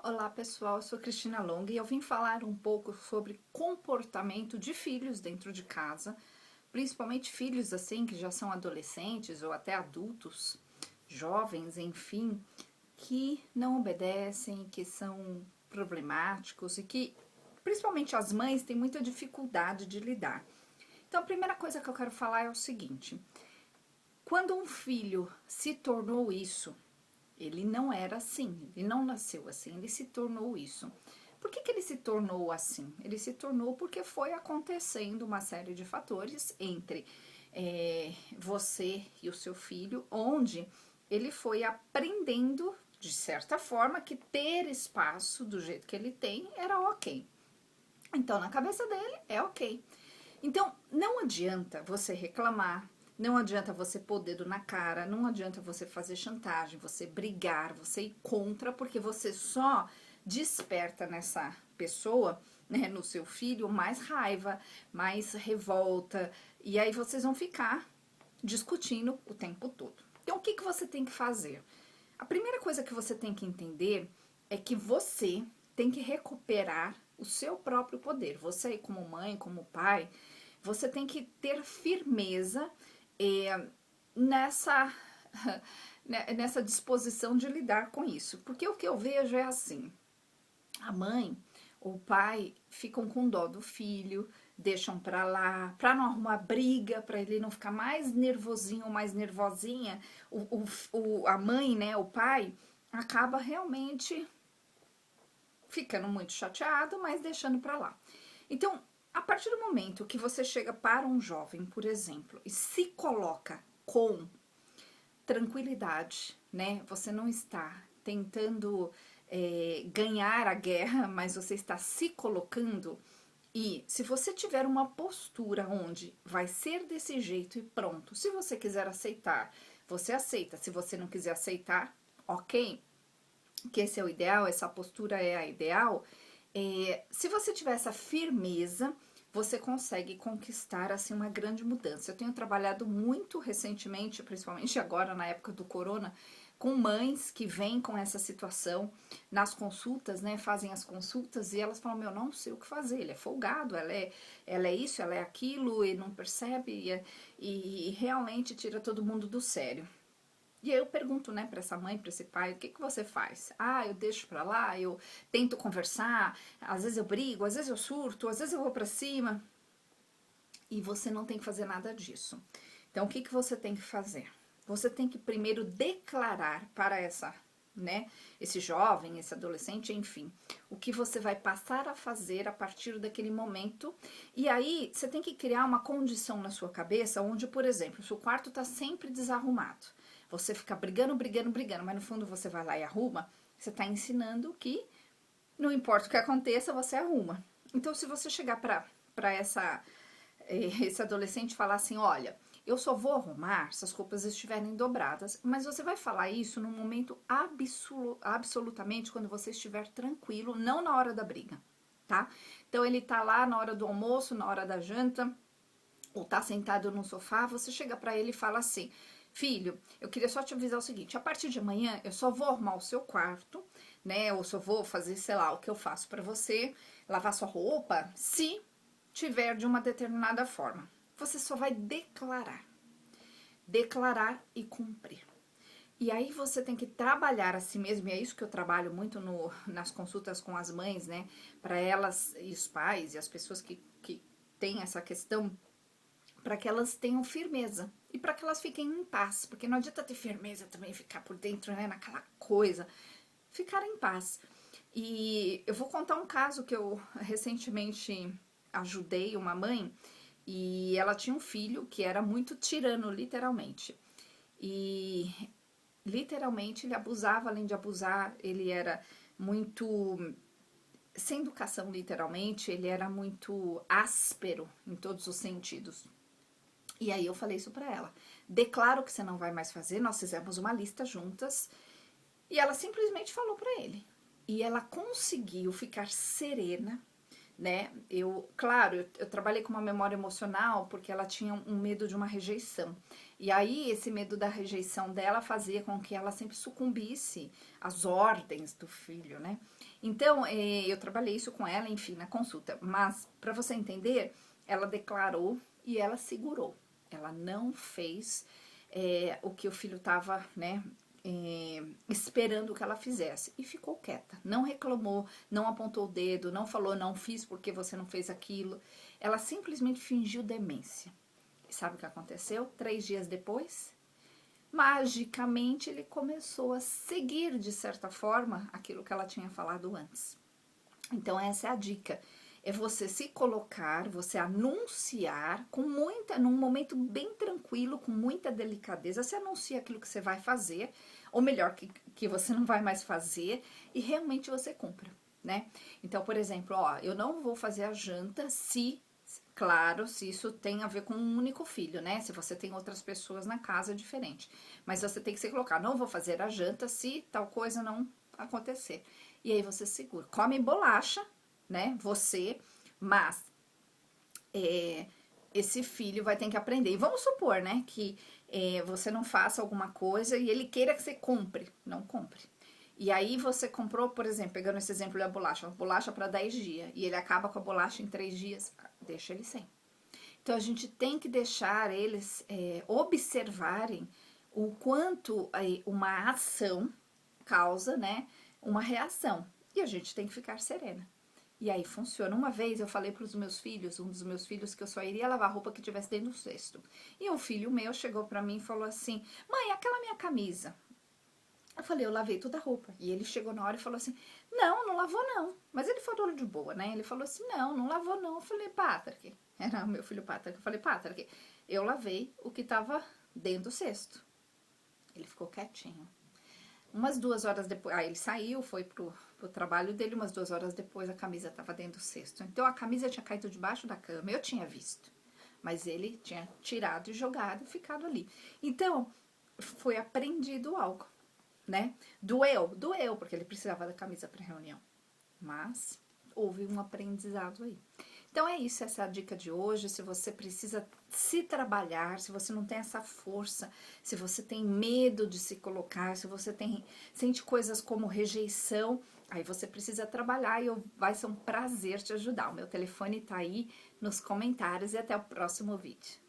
Olá pessoal, eu sou Cristina Long e eu vim falar um pouco sobre comportamento de filhos dentro de casa, principalmente filhos assim que já são adolescentes ou até adultos, jovens, enfim, que não obedecem, que são problemáticos e que principalmente as mães têm muita dificuldade de lidar. Então a primeira coisa que eu quero falar é o seguinte: quando um filho se tornou isso, ele não era assim, ele não nasceu assim, ele se tornou isso. Por que ele se tornou assim? Ele se tornou porque foi acontecendo uma série de fatores entre você e o seu filho, onde ele foi aprendendo, de certa forma, que ter espaço do jeito que ele tem era ok. Então, na cabeça dele, é ok. Então, não adianta você reclamar, não adianta você pôr o dedo na cara, não adianta você fazer chantagem, você brigar, você ir contra, porque você só desperta nessa pessoa, né, no seu filho, mais raiva, mais revolta, e aí vocês vão ficar discutindo o tempo todo. Então, o que você tem que fazer? A primeira coisa que você tem que entender é que você tem que recuperar o seu próprio poder. Você, como mãe, como pai, você tem que ter firmeza nessa, nessa disposição de lidar com isso. Porque o que eu vejo é assim: a mãe ou o pai ficam com dó do filho, deixam pra lá, pra não arrumar briga, pra ele não ficar mais nervosinho ou mais nervosinha. A mãe, né, o pai, acaba realmente ficando muito chateado, mas deixando pra lá. Então, a partir do momento que você chega para um jovem, por exemplo, e se coloca com tranquilidade, né? Você não está tentando ganhar a guerra, mas você está se colocando. E se você tiver uma postura onde vai ser desse jeito e pronto, se você quiser aceitar, você aceita. Se você não quiser aceitar, ok, que esse é o ideal, essa postura é a ideal. Se você tiver essa firmeza, você consegue conquistar assim uma grande mudança. Eu tenho trabalhado muito recentemente, principalmente agora na época do corona, com mães que vêm com essa situação nas consultas, né? Fazem as consultas e elas falam: meu, não sei o que fazer, ele é folgado, ela é isso, ela é aquilo, e não percebe, e realmente tira todo mundo do sério. E aí eu pergunto, né, para essa mãe, para esse pai, o que você faz? Ah, eu deixo pra lá, eu tento conversar, às vezes eu brigo, às vezes eu surto, às vezes eu vou pra cima. E você não tem que fazer nada disso. Então, o que você tem que fazer? Você tem que primeiro declarar para né, esse jovem, esse adolescente, enfim, o que você vai passar a fazer a partir daquele momento. E aí, você tem que criar uma condição na sua cabeça onde, por exemplo, o seu quarto está sempre desarrumado. Você fica brigando, brigando, brigando, mas no fundo você vai lá e arruma. Você está ensinando que não importa o que aconteça, você arruma. Então, se você chegar para esse adolescente falar assim: olha, eu só vou arrumar se as roupas estiverem dobradas, mas você vai falar isso num momento absolutamente quando você estiver tranquilo, não na hora da briga, tá? Então ele tá lá na hora do almoço, na hora da janta, ou tá sentado no sofá, você chega para ele e fala assim: filho, eu queria só te avisar o seguinte: a partir de amanhã eu só vou arrumar o seu quarto, né? Ou só vou fazer, sei lá, o que eu faço para você, lavar sua roupa, se tiver de uma determinada forma. Você só vai declarar e cumprir. E aí você tem que trabalhar a si mesmo, e é isso que eu trabalho muito nas consultas com as mães, né? Para elas e os pais e as pessoas que têm essa questão, para que elas tenham firmeza e para que elas fiquem em paz, porque não adianta ter firmeza também, ficar por dentro, né, naquela coisa, ficar em paz. E eu vou contar um caso que eu recentemente ajudei uma mãe, e ela tinha um filho que era muito tirano, literalmente. E literalmente ele abusava, além de abusar, ele era muito sem educação, literalmente, ele era muito áspero em todos os sentidos. E aí eu falei isso pra ela: declaro que você não vai mais fazer. Nós fizemos uma lista juntas e ela simplesmente falou pra ele. E ela conseguiu ficar serena, né? Claro, eu trabalhei com uma memória emocional porque ela tinha um medo de uma rejeição. E aí, esse medo da rejeição dela fazia com que ela sempre sucumbisse às ordens do filho, né? Então, eu trabalhei isso com ela, enfim, na consulta. Mas, para você entender, ela declarou e ela segurou. Ela não fez o que o filho estava, né, esperando que ela fizesse. E ficou quieta. Não reclamou, não apontou o dedo, não falou, não fiz porque você não fez aquilo. Ela simplesmente fingiu demência. E sabe o que aconteceu? 3 dias depois, magicamente ele começou a seguir, de certa forma, aquilo que ela tinha falado antes. Então essa é a dica. É você se colocar, você anunciar num momento bem tranquilo, com muita delicadeza, você anuncia aquilo que você vai fazer, ou melhor, que você não vai mais fazer, e realmente você cumpra, né? Então, por exemplo, ó, eu não vou fazer a janta claro, se isso tem a ver com um único filho, né? Se você tem outras pessoas na casa, é diferente. Mas você tem que se colocar, não vou fazer a janta se tal coisa não acontecer. E aí você segura. Come bolacha, né? Você, mas esse filho vai ter que aprender. E vamos supor, né, que você não faça alguma coisa e ele queira que você compre. Não compre. E aí você comprou, por exemplo, pegando esse exemplo da bolacha, uma bolacha para 10 dias, e ele acaba com a bolacha em 3 dias, deixa ele sem. Então a gente tem que deixar eles observarem o quanto uma ação causa, né, uma reação. E a gente tem que ficar serena. E aí funciona. Uma vez eu falei para os meus filhos, um dos meus filhos, que eu só iria lavar roupa que tivesse dentro do cesto. E um filho meu chegou para mim e falou assim: "Mãe, aquela minha camisa". Eu falei: "Eu lavei toda a roupa". E ele chegou na hora e falou assim: "Não, não lavou não". Mas ele falou de boa, né? Ele falou assim: "Não, não lavou não". Eu falei: "Patrick", era meu filho Patrick. Eu falei: "Patrick, eu lavei o que tava dentro do cesto". Ele ficou quietinho. Umas 2 horas depois, aí ele saiu, foi pro trabalho dele, umas 2 horas depois a camisa estava dentro do cesto. Então a camisa tinha caído debaixo da cama, eu tinha visto. Mas ele tinha tirado e jogado e ficado ali. Então, foi aprendido algo, né? Doeu, porque ele precisava da camisa para reunião. Mas houve um aprendizado aí. Então é isso, essa é a dica de hoje. Se você precisa se trabalhar, se você não tem essa força, se você tem medo de se colocar, se você sente coisas como rejeição, aí você precisa trabalhar e vai ser um prazer te ajudar. O meu telefone tá aí nos comentários e até o próximo vídeo.